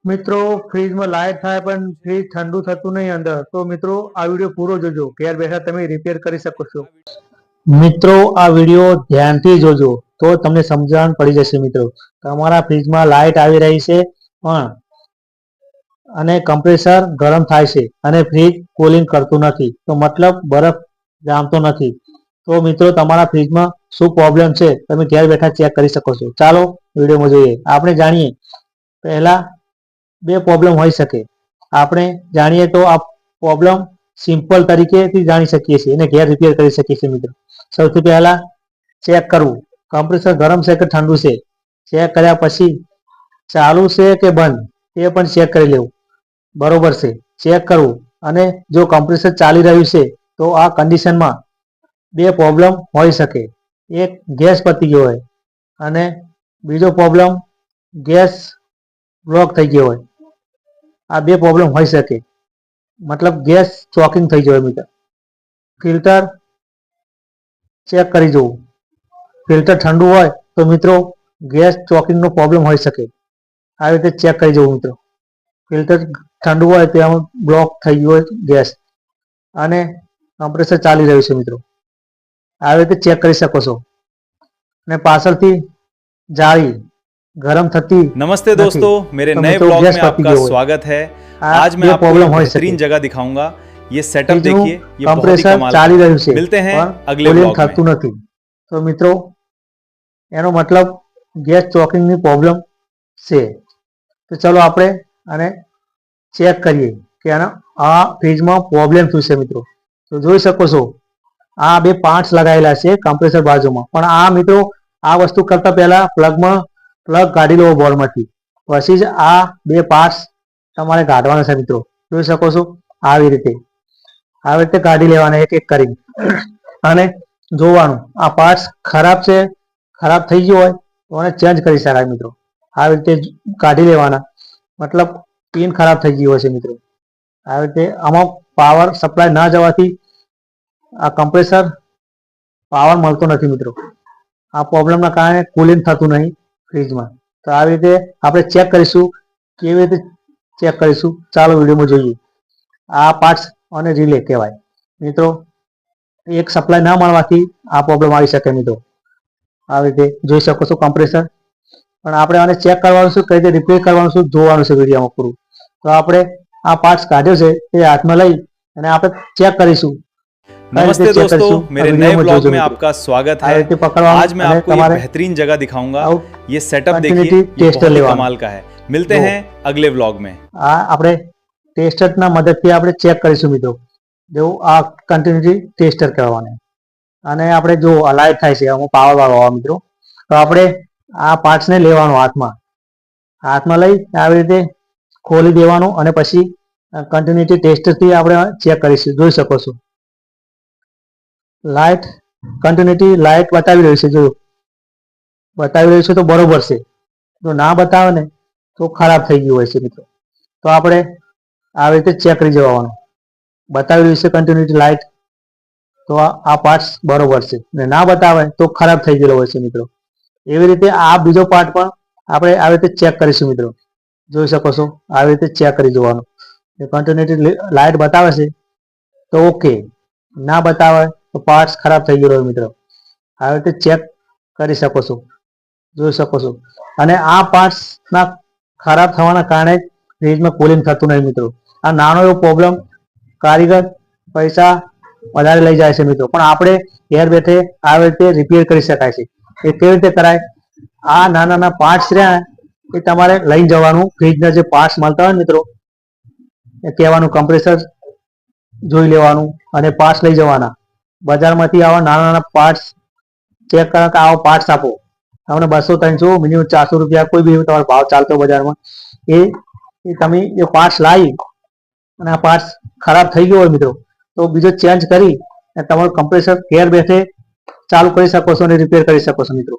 મિત્રો ફ્રીજમાં લાઈટ થાય પણ ફ્રીજ ઠંડુ થતું નહીં અંદર, તો મિત્રો આ વિડીયો પૂરો જોજો. ઘેર બેઠા તમે રિપેર કરી શકો છો. મિત્રો આ વિડીયો ધ્યાનથી જોજો તો તમને સમજણ પડી જશે. મિત્રો તમારા ફ્રીજમાં લાઈટ આવી રહી છે પણ અને કમ્પ્રેસર ગરમ થાય છે અને ફ્રીજ કુલિંગ કરતું નથી, તો મતલબ બરફ જામતો નથી. તો મિત્રો તમારા ફ્રીજમાં શું પ્રોબ્લેમ છે તમે ઘેર બેઠા ચેક કરી શકો છો. ચાલો વિડીયોમાં જોઈએ. આપણે જાણીએ પહેલા બે પ્રોબ્લેમ હોઈ શકે. આપણે જાણીએ તો આ પ્રોબ્લેમ સિમ્પલ તરીકેથી જાણી શકીએ છીએ અને ઘેર રિપેર કરી શકીએ છીએ. મિત્રો સૌથી પહેલા ચેક કરવું કમ્પ્રેસર ગરમ છે કે ઠંડુ છે. ચેક કર્યા પછી ચાલુ છે કે બંધ એ પણ ચેક કરી લેવું. બરોબર છે ચેક કરવું. અને જો કમ્પ્રેસર ચાલી રહ્યું છે તો આ કન્ડિશનમાં બે પ્રોબ્લેમ હોઈ શકે. એક ગેસ પતી ગયો હોય અને બીજો પ્રોબ્લેમ ગેસ બ્લોક થઈ ગયો હોય. આ બે પ્રોબ્લેમ હોઈ શકે, મતલબ ગેસ ચોકિંગ થઈ જાય. મિત્રો ફિલ્ટર ચેક કરી જવું. ફિલ્ટર ઠંડુ હોય તો મિત્રો ગેસ ચોકિંગનો પ્રોબ્લેમ હોઈ શકે. આ રીતે ચેક કરી જવું. મિત્રો ફિલ્ટર ઠંડુ હોય તો એમાં બ્લોક થઈ ગયો હોય ગેસ અને કમ્પ્રેસર ચાલી રહ્યું છે. મિત્રો આવી રીતે ચેક કરી શકો છો. અને પાછળથી જાળી गरम थती। नमस्ते दोस्तों, मेरे नए ब्लॉग में आपका स्वागत है। आज मैं आपको एक बेहतरीन जगह दिखाऊंगा। ये सेटअप देखिए, ये बहुत ही कमाल है। मिलते हैं अगले ब्लॉग में। तो मित्रों एनो मतलब गैस चॉकिंग ની પ્રોબ્લેમ છે. તો ચલો આપણે આને ચેક કરીએ કે આ ફ્રીજમાં પ્રોબ્લેમ શું છે. મિત્રો તો જોઈ શકો છો આ બે પાર્ટ્સ લગાવેલા છે કમ્પ્રેસર બાજુમાં, પણ આ મિત્રો આ વસ્તુ કરતા પહેલા પ્લગમાં પ્લગ કાઢી લો બોર્ડમાંથી, પછી જ આ બે પાર્ટ્સ તમારે કાઢવાના છે. મિત્રો જોઈ શકો છો આવી રીતે કાઢી લેવાના એક એક કરી અને જોવાનું આ પાર્ટ્સ ખરાબ છે, ખરાબ થઈ ગયો હોય તો એને ચેન્જ કરી શકાય. મિત્રો આવી રીતે કાઢી લેવાના, મતલબ પિન ખરાબ થઈ ગઈ હોય છે. મિત્રો આવી રીતે આમાં પાવર સપ્લાય ના જવાથી આ કમ્પ્રેસર પાવર મળતો નથી. મિત્રો આ પ્રોબ્લેમના કારણે કુલિંગ થતું નહીં ફ્રીજમાં. તો આવી રીતે આપણે ચેક કરીશું. કેવી રીતે ચેક કરીશું ચાલો વિડીયોમાં જોઈએ. આ પાર્ટ્સ અને રિલે કહેવાય. મિત્રો એક સપ્લાય ના મળવાથી આ પ્રોબ્લેમ આવી શકે. મિત્રો આવી રીતે જોઈ શકો છો કમ્પ્રેસર, પણ આપણે આને ચેક કરવાનું છે, કઈ રીતે રિપેર કરવાનું છે જોવાનું છે વિડીયોમાં પૂરું. તો આપણે આ પાર્ટ્સ કાઢ્યો છે એ હાથમાં લઈ અને આપણે ચેક કરીશું. नमस्ते दोस्तों, मेरे नए ब्लॉग में आपका स्वागत है। आज मैं आपको ये बेहतरीन जगह दिखाऊंगा। ये सेटअप देखिए, ये बहुत ही कमाल का है। मिलते हैं अगले ब्लॉग में। આપણે ટેસ્ટરના મદદથી આપણે ચેક કરીશું. મિત્રો જો આ કન્ટિન્યુટી ટેસ્ટર કહેવાને, અને આપણે જો લાઈટ થાય છે આમાં પાવર વાળો આવે. મિત્રો તો આપણે આ પાર્ટ્સને લેવાનો હાથમાં લઈ આવી રીતે ખોલી દેવાનું અને પછી કન્ટિન્યુટી ટેસ્ટરથી આપણે ચેક કરીશું. જોઈ શકો છો લાઈટ કન્ટિન્યુટી લાઈટ બતાવી રહ્યું છે. જો બતાવી રહ્યું છે તો બરોબર છે, જો ના બતાવે ને તો ખરાબ થઈ ગયું હોય છે. મિત્રો તો આપણે આવી રીતે ચેક કરી જવાનું. બતાવી રહ્યું છે કન્ટિન્યુટી લાઈટ તો આ પાર્ટ્સ બરોબર છે, ને ના બતાવે તો ખરાબ થઈ ગયેલો હોય છે. મિત્રો એવી રીતે આ બીજો પાર્ટ પણ આપણે આવી રીતે ચેક કરીશું. મિત્રો જોઈ શકો છો આવી રીતે ચેક કરી જોવાનું. કન્ટિન્યુટી લાઈટ બતાવે છે તો ઓકે, ના બતાવે તો પાર્ટ્સ ખરાબ થઈ ગયેલો હોય. મિત્રો આવી રીતે ચેક કરી શકો છો, જોઈ શકો છો. અને આ પાર્ટ્સના ખરાબ થવાના કારણે ફ્રીજમાં કુલિંગ થતું નહીં. મિત્રો આ નાનો એવો પ્રોબ્લેમ કારીગર પૈસા વધારે લઈ જાય છે. મિત્રો પણ આપણે ઘેર બેઠે આવી રીતે રિપેર કરી શકાય છે. એ કેવી રીતે કરાય? આ નાના પાર્ટ્સ રહ્યા એ તમારે લઈ જવાનું. ફ્રીજના જે પાર્ટ્સ મળતા હોય મિત્રો એ કહેવાનું કમ્પ્રેસર જોઈ લેવાનું અને પાર્ટ્સ લઈ જવાના. બજારમાંથી આવા નાના પાર્ટ્સ ચેક કરો કે આવો પાર્ટ્સ આપો, તમને 200-300 મિનિમમ 400 રૂપિયા કોઈ બી તમારો ભાવ ચાલતો બજારમાં, એ તમે એ પાર્ટ્સ લાવી અને આ પાર્ટ્સ ખરાબ થઈ ગયો હોય મિત્રો તો બીજો ચેન્જ કરી અને તમારું કમ્પ્રેસર ઘેર બેઠે ચાલુ કરી શકો છો અને રિપેર કરી શકો છો. મિત્રો